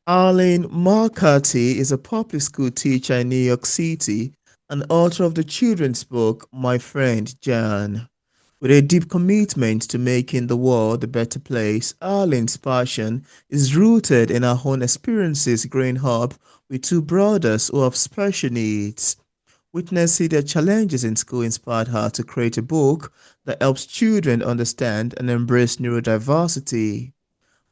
Arleen McCarthy is a public school teacher in New York City and author of the children's book My Friend Jan. With a deep commitment to making the world a better place, Arlene's passion is rooted in her own experiences growing up with two brothers who have special needs. Witnessing their challenges in school inspired her to create a book that helps children understand and embrace neurodiversity.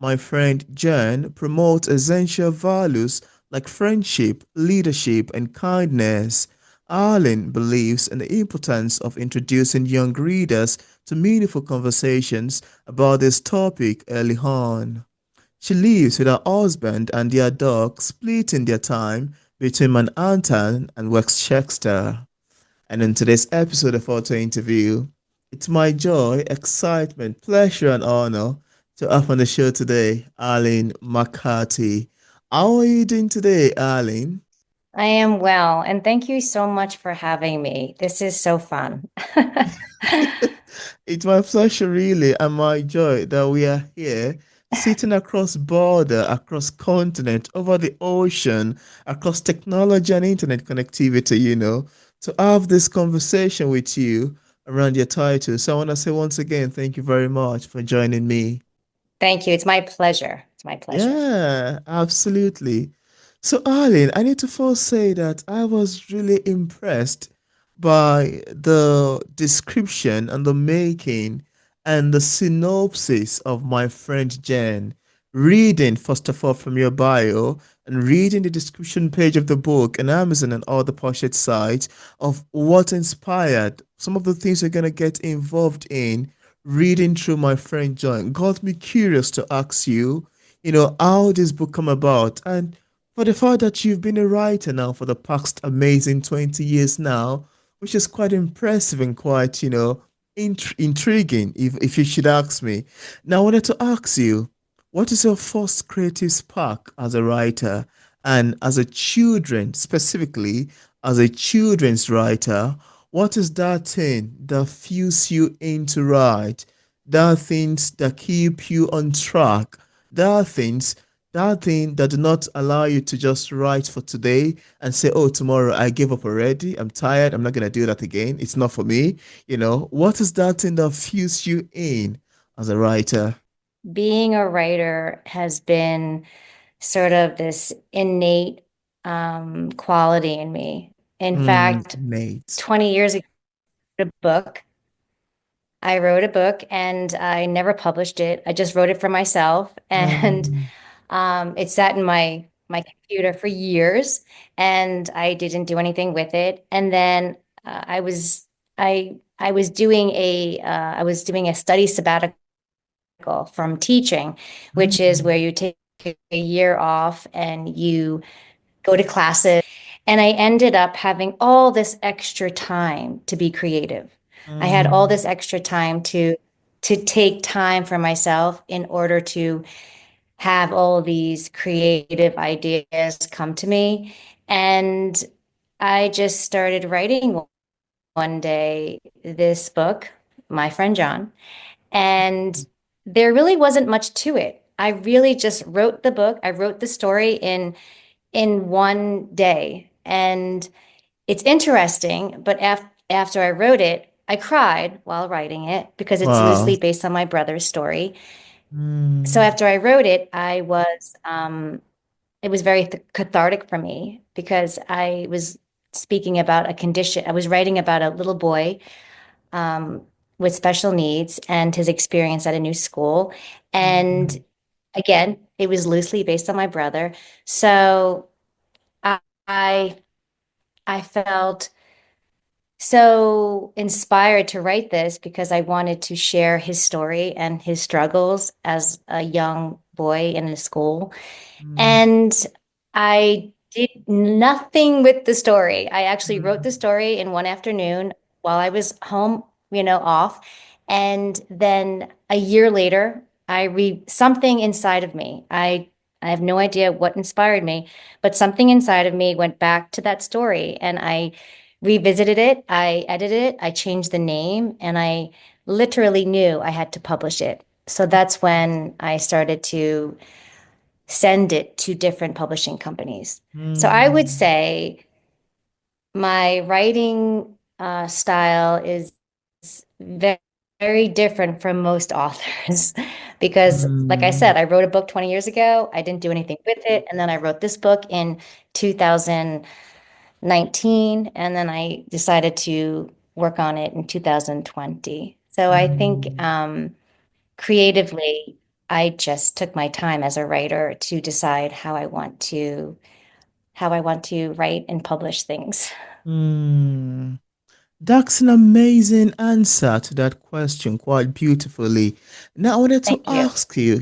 My friend Jen promotes essential values like friendship, leadership, and kindness. Arlen believes in the importance of introducing young readers to meaningful conversations about this topic early on. She lives with her husband and their dog, splitting their time between Manhattan and Westchester. And in today's episode of Auto Interview, it's my joy, excitement, pleasure, and honor to have on the show today, Arleen McCarthy. How are you doing today, Arleen? I am well, and thank you so much for having me. This is so fun. It's my pleasure, really, and my joy that we are here, sitting across border, across continent, over the ocean, across technology and internet connectivity, to have this conversation with you around your title. So I want to say once again, thank you very much for joining me. Thank you. It's my pleasure. It's my pleasure. Yeah, absolutely. So, Arlene, I need to first say that I was really impressed by the description and the making and the synopsis of my friend Jen. Reading, first of all, from your bio and reading the description page of the book on Amazon and all the pocket sites of what inspired some of the things you're going to get involved in reading through my friend John got me curious to ask you, how this book come about. And for the fact that you've been a writer now for the past amazing 20 years now, which is quite impressive and quite, intriguing, if you should ask me. Now, I wanted to ask you, what is your first creative spark as a writer and as a children, specifically as a children's writer? What is that thing that fuels you into write? That things that keep you on track? That things, that thing that do not allow you to just write for today and say, oh, tomorrow I give up already. I'm tired. I'm not gonna do that again. It's not for me. What is that thing that fuels you in as a writer? Being a writer has been sort of this innate quality in me. In fact, Nate. 20 years ago, I wrote a book. I wrote a book and I never published it. I just wrote it for myself, and Um, it sat in my computer for years, and I didn't do anything with it. And then I was doing a study sabbatical from teaching, which is mm, where you take a year off and you go to classes. And I ended up having all this extra time to be creative. I had all mm, this extra time to take time for myself in order to have all these creative ideas come to me. And I just started writing one day this book, My Friend John, and there really wasn't much to it. I really just wrote the book. I wrote the story in one day. And it's interesting, but after I wrote it, I cried while writing it because it's wow. loosely based on my brother's story. So Mm, after I wrote it, it was very cathartic for me because I was speaking about a condition. I was writing about a little boy um, with special needs and his experience at a new school. And mm, again, it was loosely based on my brother. So I I I felt so inspired to write this because I wanted to share his story and his struggles as a young boy in a school. mm, And I did nothing with the story. I actually wrote the mm, story in one afternoon while I was home, off. And then a year later, I read something inside of me. I have no idea what inspired me, but something inside of me went back to that story and I revisited it, I edited it, I changed the name, and I literally knew I had to publish it. So that's when I started to send it to different publishing companies. So I would Mm, say my writing style is very, very different from most authors because, like I mm, said, I wrote a book 20 years ago. I didn't do anything with it. And then I wrote this book in 2019, and then I decided to work on it in 2020. So I think mm. creatively, I just took my time as a writer to decide how I want to write and publish things. Mm. That's an amazing answer to that question, quite beautifully. Now, I wanted to Thank you. ask you,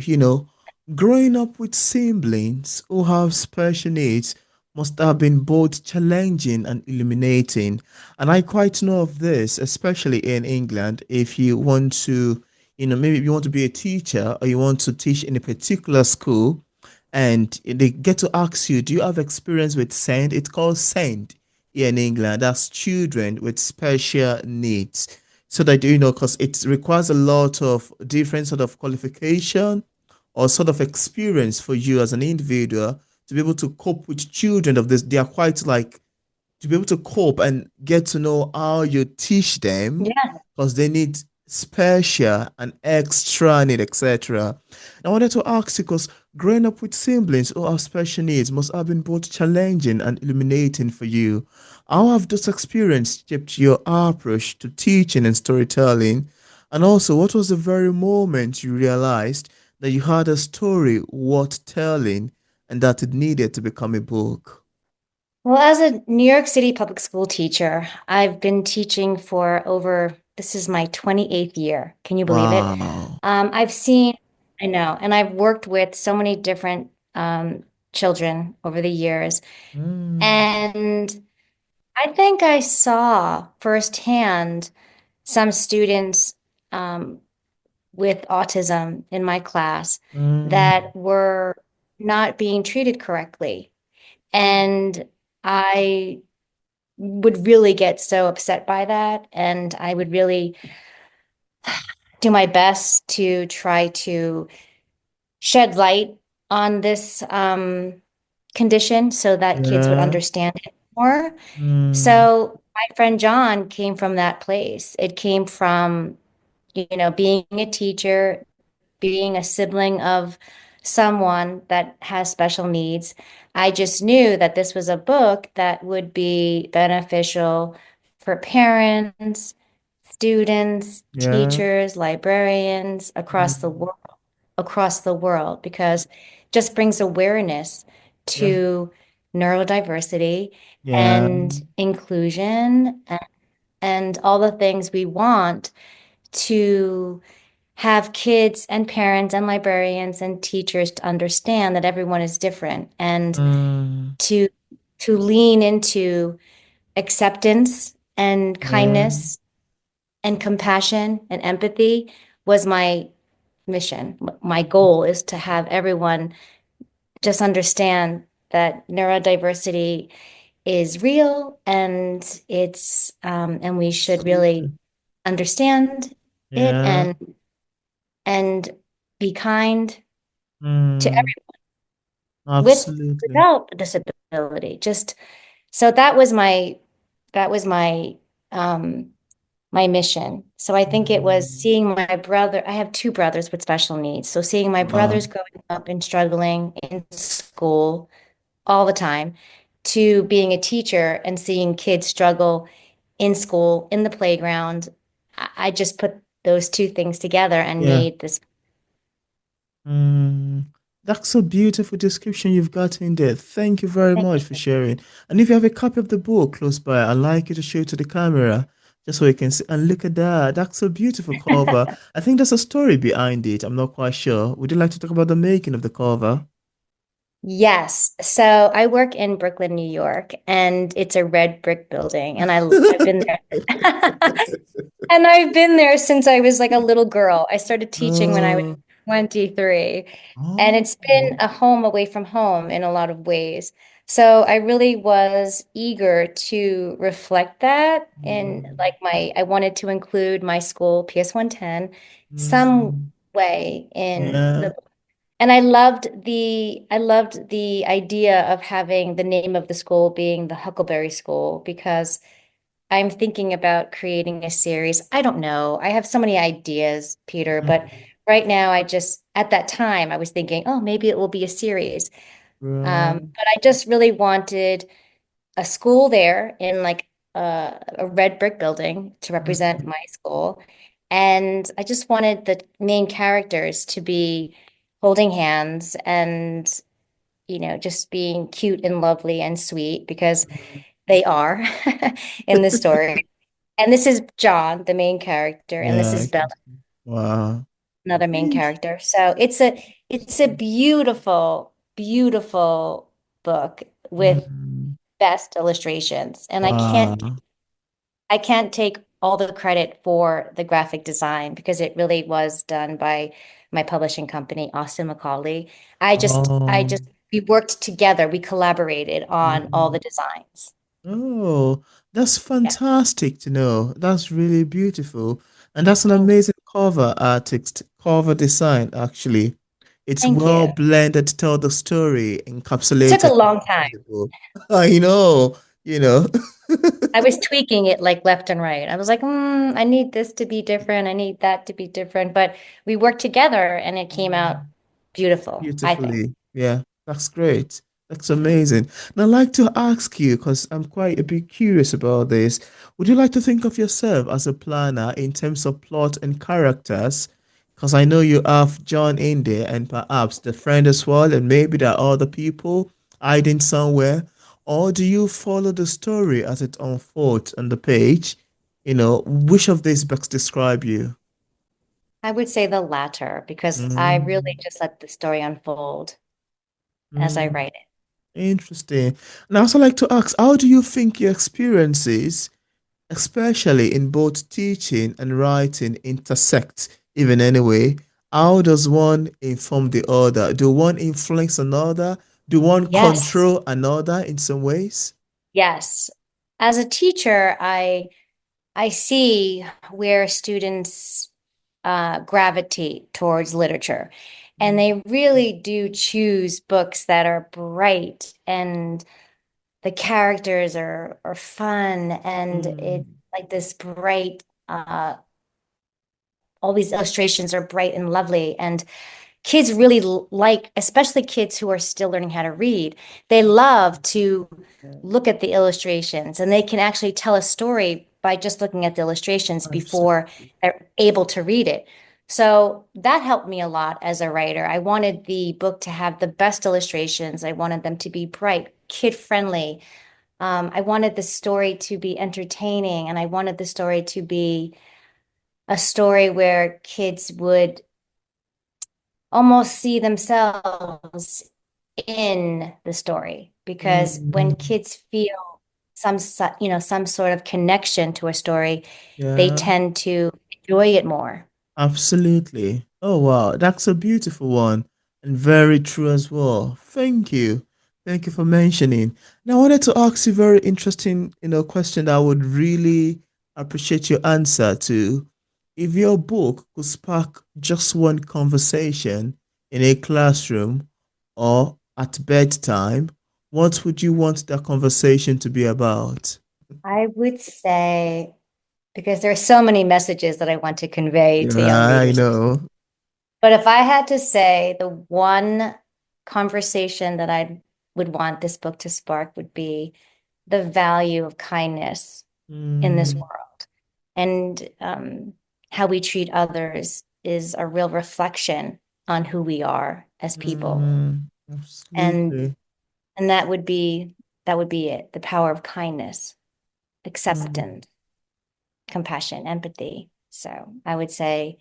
growing up with siblings who have special needs must have been both challenging and illuminating. And I quite know of this, especially in England, if you want to, maybe if you want to be a teacher or you want to teach in a particular school, and they get to ask you, do you have experience with SEND? It's called SEND here in England. That's children with special needs. So that because it requires a lot of different sort of qualification or sort of experience for you as an individual to be able to cope with children of this. They are quite like to be able to cope and get to know how you teach them Yeah. because they need special and extra need, etc. I wanted to ask you because growing up with siblings who have special needs must have been both challenging and illuminating for you. How have those experiences shaped your approach to teaching and storytelling? And also, what was the very moment you realized that you had a story worth telling and that it needed to become a book? Well, as a New York City public school teacher, I've been teaching for this is my 28th year. Can you believe it? Wow. I've seen, I know, and I've worked with so many different children over the years. Mm, And I think I saw firsthand some students um, with autism in my class mm, that were not being treated correctly. And I would really get so upset by that. And I would really do my best to try to shed light on this condition so that kids would yeah. understand it more. Mm, So my friend John came from that place. It came from, being a teacher, being a sibling of someone that has special needs. I just knew that this was a book that would be beneficial for parents, students, yeah. teachers, librarians Mm, across the world, because it just brings awareness yeah. to neurodiversity Yeah. and inclusion and all the things we want to have kids and parents and librarians and teachers to understand that everyone is different and Mm, to lean into acceptance and yeah. kindness and compassion and empathy was my mission. My goal is to have everyone just understand that neurodiversity is real and and we should really Absolutely. understand it Yeah. and be kind to Mm, everyone with absolutely. without a disability. Just so that was um my mission. So I think it was Mm, seeing my brother. I have two brothers with special needs. So seeing my wow. brothers growing up and struggling in school all the time to being a teacher and seeing kids struggle in school, in the playground. I just put those two things together and Yeah. made this. Mm, that's a beautiful description you've got in there. Thank you very Thank much for you. sharing. And if you have a copy of the book close by, I'd like you to show it to the camera just so you can see. And look at that. That's a beautiful cover. I think there's a story behind it. I'm not quite sure. Would you like to talk about the making of the cover? Yes. So I work in Brooklyn, New York, and it's a red brick building, and I've been there. And I've been there since I was like a little girl. I started teaching when I was Oh, 23, and oh, it's been a home away from home in a lot of ways. So I really was eager to reflect that in mm, like I wanted to include my school PS 110 some mm, way in yeah. the And I loved the idea of having the name of the school being the Huckleberry School because I'm thinking about creating a series. I don't know. I have so many ideas, Peter, but Mm. right now at that time I was thinking, oh, maybe it will be a series. Right. But I just really wanted a school there in like a red brick building to represent Mm. my school. And I just wanted the main characters to be holding hands and, just being cute and lovely and sweet because they are in this story. And this is John, the main character, and this Yeah, is I Bella, can see. Wow. another main Int- character. So it's a beautiful, beautiful book with Mm. best illustrations. And I Wow. can't I can't take all the credit for the graphic design because it really was done by my publishing company, Austin McCauley. I Oh. just we worked together, we collaborated on all Mm. the designs. Oh, that's Yeah. fantastic to know. That's really beautiful. And that's an Thank amazing cover artist, cover design, actually. It's thank you. well blended to tell the story, It took a encapsulated, long time. incredible. I know, you know. I was tweaking it like left and right. I was like, I need this to be different. I need that to be different. But we worked together and it came out beautiful, I think. Beautifully. Yeah, that's great. That's amazing. And I'd like to ask you, because I'm quite a bit curious about this, would you like to think of yourself as a planner in terms of plot and characters? Because I know you have John in there and perhaps the friend as well, and maybe there are other people hiding somewhere. Or do you follow the story as it unfolds on the page? Which of these best describe you? I would say the latter because I really Mm, just let the story unfold as I mm. write it. Interesting. And I also like to ask, how do you think your experiences, especially in both teaching and writing, intersect, even anyway? How does one inform the other? Do one influence another? Do one Yes, control another in some ways? yes. As a teacher, I see where students gravitate towards literature, and Mm, they really do choose books that are bright and the characters are fun and it's mm, like this bright all these illustrations are bright and lovely and kids really like, especially kids who are still learning how to read, they love to look at the illustrations and they can actually tell a story by just looking at the illustrations before absolutely. they're able to read it. So that helped me a lot as a writer. I wanted the book to have the best illustrations. I wanted them to be bright, kid friendly. I wanted the story to be entertaining, and I wanted the story to be a story where kids would almost see themselves in the story. Because when Mm, kids feel some sort of connection to a story, they yeah. tend to enjoy it more. Absolutely. Oh, wow. That's a beautiful one and very true as well. Thank you. Thank you for mentioning. Now, I wanted to ask you a very interesting, question that I would really appreciate your answer to. If your book could spark just one conversation in a classroom or at bedtime, what would you want that conversation to be about? I would say, because there are so many messages that I want to convey to young Yeah, I readers. know. But if I had to say the one conversation that I would want this book to spark would be the value of kindness in this Mm, world. And how we treat others is a real reflection on who we are as people. And absolutely. and that would be it, the power of kindness, Mm, acceptance, compassion, empathy. So I would say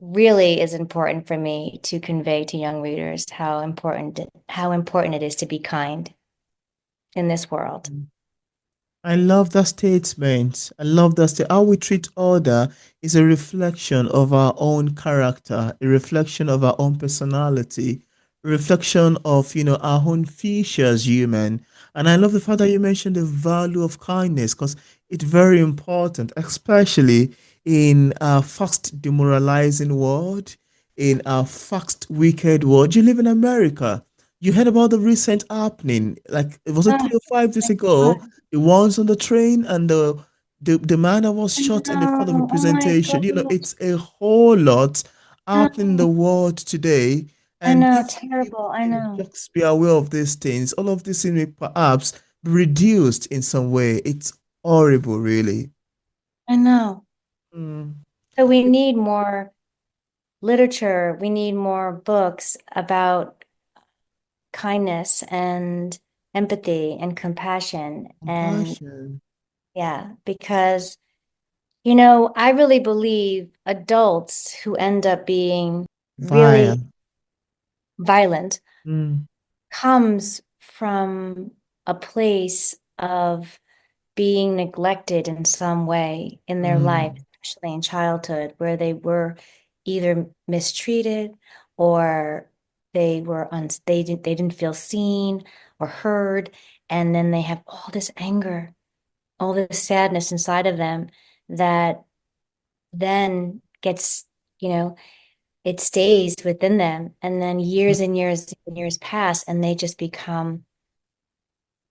really is important for me to convey to young readers how important it is to be kind in this world. I love that statement. I love that how we treat other is a reflection of our own character, a reflection of our own personality, a reflection of, our own features, human. And I love the fact that you mentioned the value of kindness because it's very important, especially in a fast demoralizing world. in our fast, wicked world. You live in America. You heard about the recent happening, like was it Oh 3 or 5 days my ago? God. The ones on the train and the man that was I shot in the front of know. Oh my representation. God. It's a whole lot happening in No. the world today. I And know. if people Terrible. I can know. just be aware of these things, all of this may perhaps be reduced in some way. It's horrible, really. I know. Mm. So we need more literature. We need more books about kindness and empathy and compassion. And Compassion. yeah, because, I really believe adults who end up being Via. really violent Mm. comes from a place of being neglected in some way in their life, Mm. especially in childhood, where they were either mistreated or they didn't feel seen or heard, and then they have all this anger, all this sadness inside of them that then gets, you know, it stays within them, and then years and years and years pass, and they just become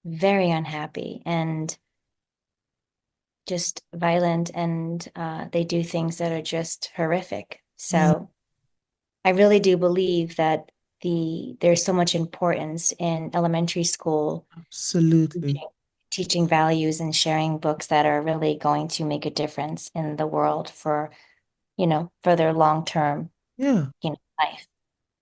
very unhappy and just violent, and they do things that are just horrific. Mm. So I really do believe that there's so much importance in elementary school Absolutely. teaching, teaching values and sharing books that are really going to make a difference in the world for, for their long-term, Yeah. life.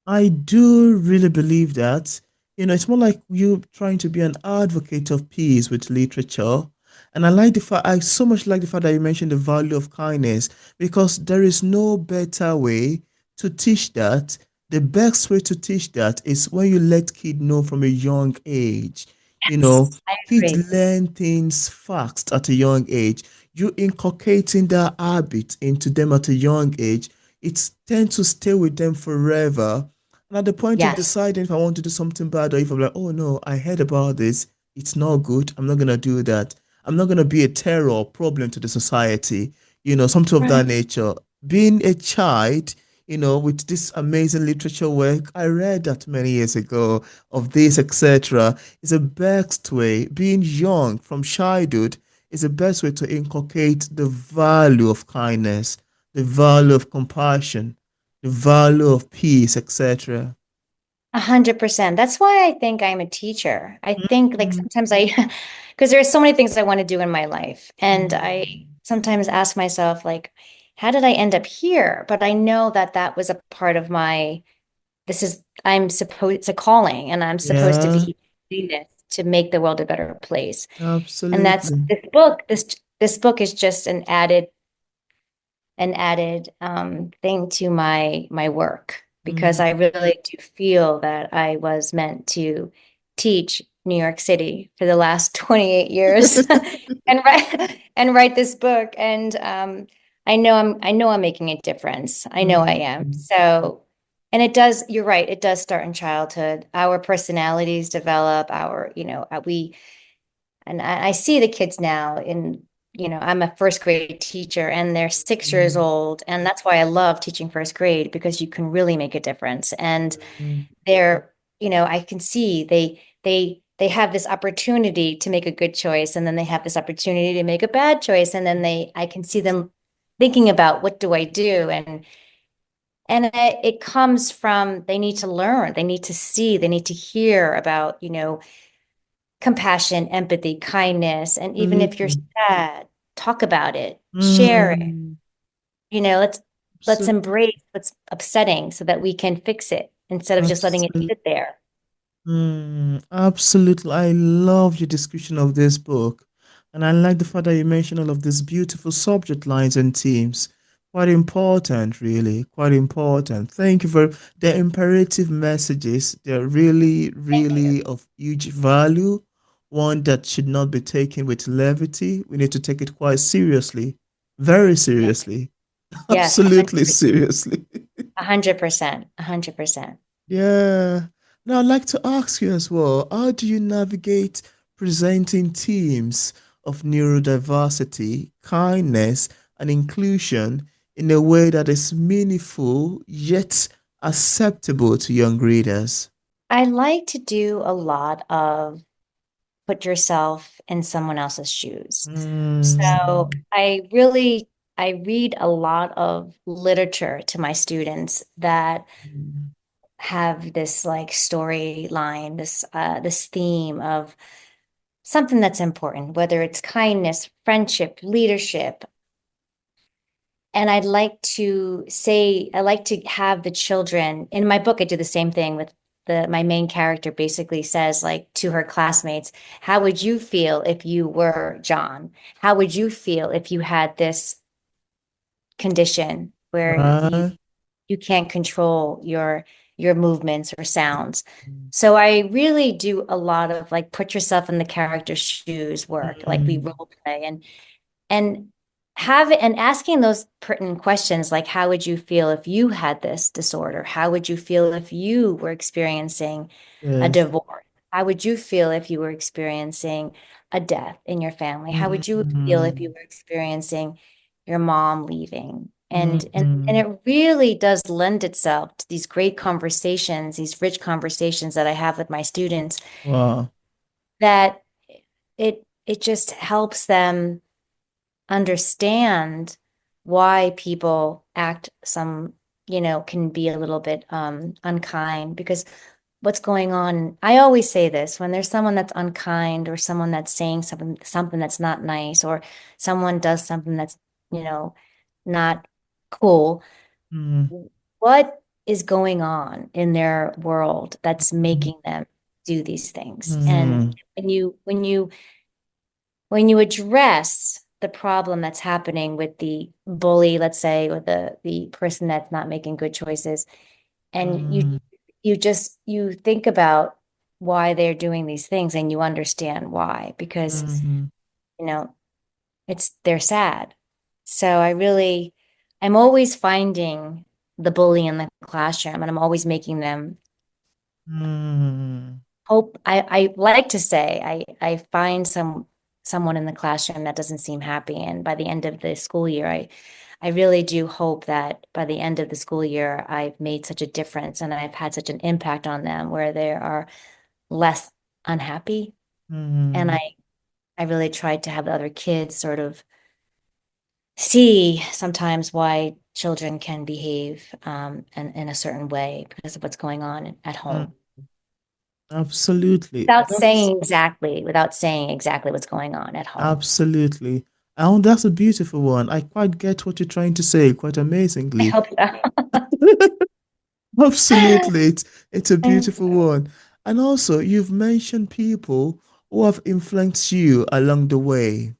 I do really believe that. It's more like you trying to be an advocate of peace with literature. And I so much like the fact that you mentioned the value of kindness because there is no better way to teach that. The best way to teach that is when you let kids know from a young age. You know, Yes, I kids agree. learn things fast at a young age. You inculcating that habit into them at a young age, it tends to stay with them forever, and at the point of Yes. deciding if I want to do something bad or if I'm like, oh no, I heard about this, it's not good, I'm not gonna do that. I'm not gonna be a terror or problem to the society, something of that Right. nature. Being a child, with this amazing literature work, I read that many years ago of this, etc., is the best way. Being young from childhood is the best way to inculcate the value of kindness, the value of compassion, the value of peace, etc. 100%. That's why I think I'm a teacher. I think like Mm, sometimes because there's so many things I want to do in my life. And I mm, sometimes ask myself, like, how did I end up here? But I know that that was a part of it's a calling, and I'm supposed to yeah, be doing this to make the world a better place. And that's absolutely. this book is just an added thing to my work, because Mm, I really do feel that I was meant to teach New York City for the last 28 years and write this book. And I know I'm making a difference. I know I am. mm, So, and it does, you're right, it does start in childhood. Our personalities develop, and I see the kids now I'm a first grade teacher, and they're 6 years mm, old. And that's why I love teaching first grade, because you can really make a difference. And mm, I can see they have this opportunity to make a good choice, and then they have this opportunity to make a bad choice. And then I can see them thinking about, what do I do? And it comes from, they need to learn, they need to see, they need to hear about, compassion, empathy, kindness. And even if you're absolutely. sad, talk about it, share it. Mm, Let's so, embrace what's upsetting so that we can fix it instead of just letting it absolutely. sit there. Absolutely. I love your description of this book. And I like the fact that you mentioned all of these beautiful subject lines and themes. Quite important, really. Quite important. Thank you for the imperative messages. They're really, Thank you. really of huge value. One that should not be taken with levity. We need to take it quite seriously. Very seriously. Yes, Absolutely seriously. 100%, 100%. Yeah. Now, I'd like to ask you as well, how do you navigate presenting themes of neurodiversity, kindness, and inclusion in a way that is meaningful yet acceptable to young readers? I like to do a lot of put yourself in someone else's shoes. So Mm, I read a lot of literature to my students that have this like storyline, this theme of something that's important, whether it's kindness, friendship, leadership. And I like to have the children in my book. I do the same thing with my main character basically says like to her classmates, how would you feel if you were John? How would you feel if you had this condition where right. you can't control your movements or sounds? So I really do a lot of like put yourself in the character's shoes work, like we Mm, role play and have it and asking those pertinent questions like how would you feel if you had this disorder? How would you feel if you were experiencing a yes. divorce? How would you feel if you were experiencing a death in your family? How would you feel if you Mm, were experiencing your mom leaving? And mm, it really does lend itself to these great conversations, these rich conversations that I have with my students wow. that it just helps them understand why people act can be a little bit unkind because what's going on. I always say this when there's someone that's unkind or someone that's saying something that's not nice or someone does something that's, you know, not cool. Mm, What is going on in their world that's mm, making them do these things? And mm, when you address the problem that's happening with the bully, let's say, or the person that's not making good choices, and mm, you think about why they're doing these things and you understand why, because mm, you know they're sad. So I'm always finding the bully in the classroom and I'm always making them mm, hope. I like to say I find someone in the classroom that doesn't seem happy, and by the end of the school year, I really do hope that by the end of the school year, I've made such a difference and I've had such an impact on them where they are less unhappy. And mm, I really tried to have the other kids sort of see sometimes why children can behave in a certain way because of what's going on at home. mm. Absolutely. Without saying exactly what's going on at home. Absolutely. Oh, that's a beautiful one. I quite get what you're trying to say quite I amazingly. hope so. Absolutely. It's a Thanks. beautiful one. And also, you've mentioned people who have influenced you along the way.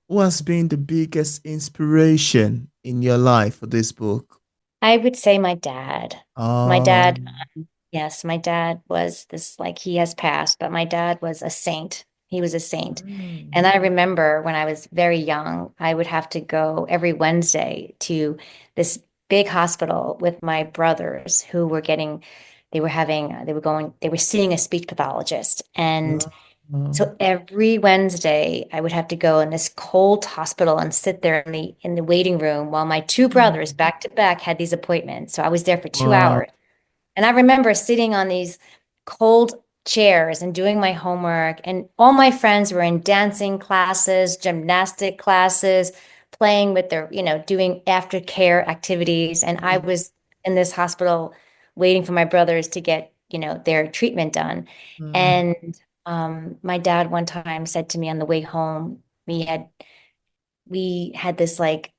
Who has been the biggest inspiration in your life for this book? I would say my dad. My dad, Um, yes, my dad was this, like, he has passed, but my dad was a saint. He was a saint. mm, And I remember when I was very young, I would have to go every Wednesday to this big hospital with my brothers who were getting, they were seeing a speech pathologist. And um, so every Wednesday, I would have to go in this cold hospital and sit there in the waiting room while my two brothers mm, back to back had these appointments. So I was there for two wow. hours. And I remember sitting on these cold chairs and doing my homework. And all my friends were in dancing classes, gymnastic classes, playing with doing aftercare activities. And I was in this hospital waiting for my brothers to get, their treatment done. Mm, And my dad one time said to me on the way home, we had this like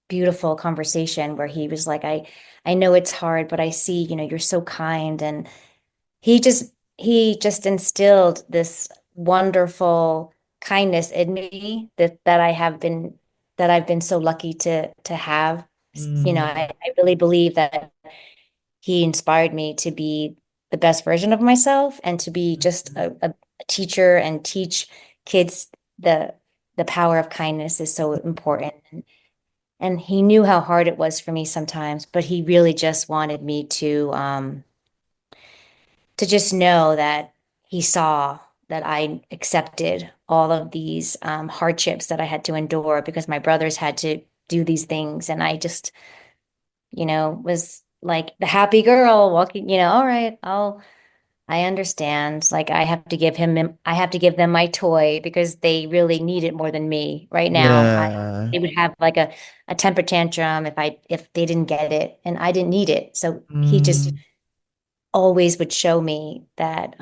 beautiful conversation where he was like, I know it's hard, but I see, you're so kind. And he just instilled this wonderful kindness in me that I've been so lucky to have. mm, I really believe that he inspired me to be the best version of myself and to be just a teacher and teach kids the the power of kindness is so important. And he knew how hard it was for me sometimes, but he really just wanted me to just know that he saw that I accepted all of these hardships that I had to endure because my brothers had to do these things. And I just, was like the happy girl walking, all right, I understand. Like I have to give them my toy because they really need it more than me right now. Yeah. They would have like a temper tantrum if they didn't get it and I didn't need it. So he just Mm, always would show me that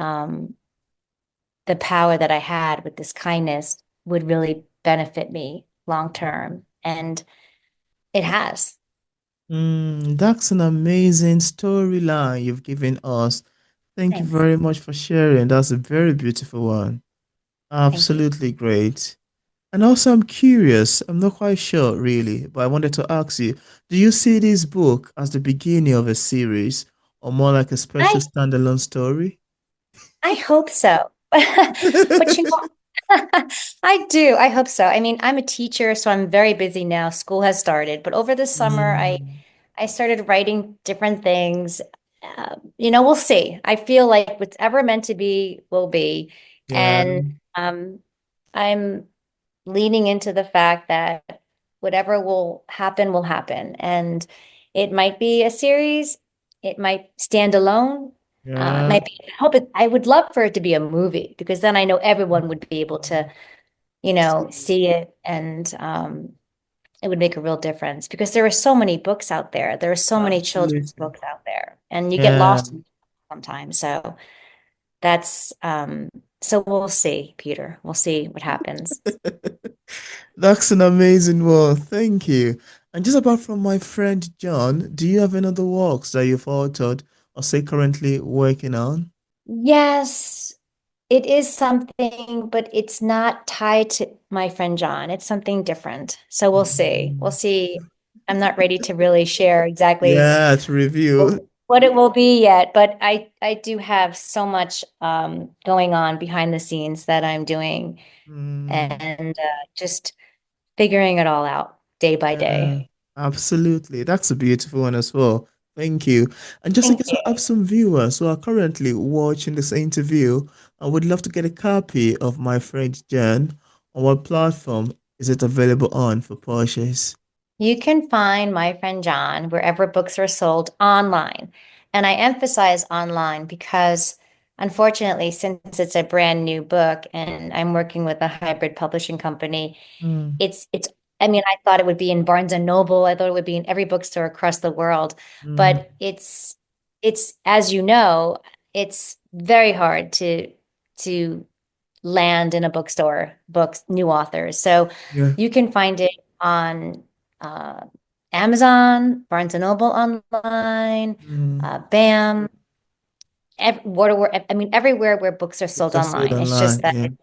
the power that I had with this kindness would really benefit me long term. And it has. that's an amazing storyline you've given us. Thank you Thanks. very much for sharing. That's a very beautiful one. Thank you. Absolutely great. And also, I'm curious, I'm not quite sure really, but I wanted to ask you, do you see this book as the beginning of a series or more like a special I standalone story? I hope so. But I do. I hope so. I mean, I'm a teacher, so I'm very busy now. School has started, but over the summer, Mm, I started writing different things. We'll see. I feel like what's ever meant to be will be, yeah, and um, I'm leaning into the fact that whatever will happen. And it might be a series, it might stand alone. It yeah. might be, I would love for it to be a movie because then I know everyone would be able to, see it and it would make a real difference because there are so many books out there. There are so many children's Absolutely. books out there and you get Yeah. lost sometimes. So that's, so we'll see, Peter. We'll see what happens. That's an amazing one. Thank you. And just apart from my friend John, do you have any other works that you've authored or say currently working on? Yes, it is something, but it's not tied to my friend John. It's something different. So we'll see. We'll Mm. see. I'm not ready to really share exactly Yeah, to review. what it will be yet, but I do have so much going on behind the scenes that I'm doing Mm, and just figuring it all out day by yeah, day. absolutely. That's a beautiful one as well. Thank you. And just in Thank case we you. have some viewers who are currently watching this interview, I would love to get a copy of my friend Jen. On what platform is it available on for purchase? You can find My Friend John wherever books are sold online. And I emphasize online because, unfortunately, since it's a brand new book and I'm working with a hybrid publishing company, Mm, it's I mean, I thought it would be in Barnes and Noble. I thought it would be in every bookstore across the world, mm, but it's as you know, it's very hard to land in a bookstore, books, new authors. So yeah. you can find it on uh, Amazon, Barnes and Noble online, Mm. BAM, I mean, everywhere where books are Books sold are sold online. It's just online, that yeah.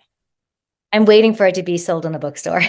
I'm waiting for it to be sold in a bookstore.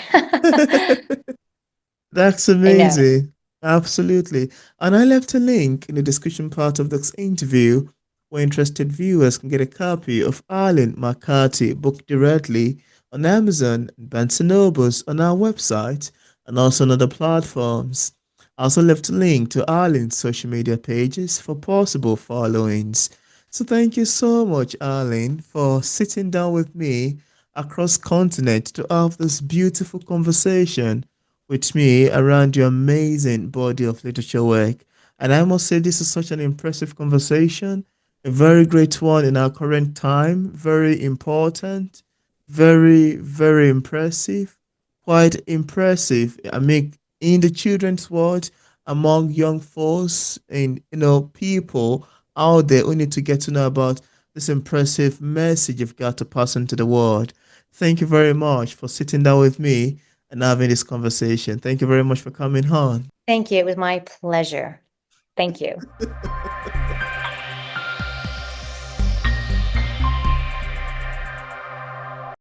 That's I know. amazing. Absolutely. And I left a link in the description part of this interview where interested viewers can get a copy of Arleen McCarthy book directly on Amazon and Barnes& and Nobles on our website and also on other platforms. I also left a link to Arleen's social media pages for possible followings. So thank you so much, Arleen, for sitting down with me across continent to have this beautiful conversation with me around your amazing body of literature work. And I must say, this is such an impressive conversation, a very great one in our current time, very important, very, very impressive, quite impressive. I mean, in the children's world, among young folks and people out there who need to get to know about this impressive message you've got to pass on to the world. Thank you very much for sitting down with me and having this conversation. Thank you very much for coming on. Thank you. It was my pleasure. Thank you.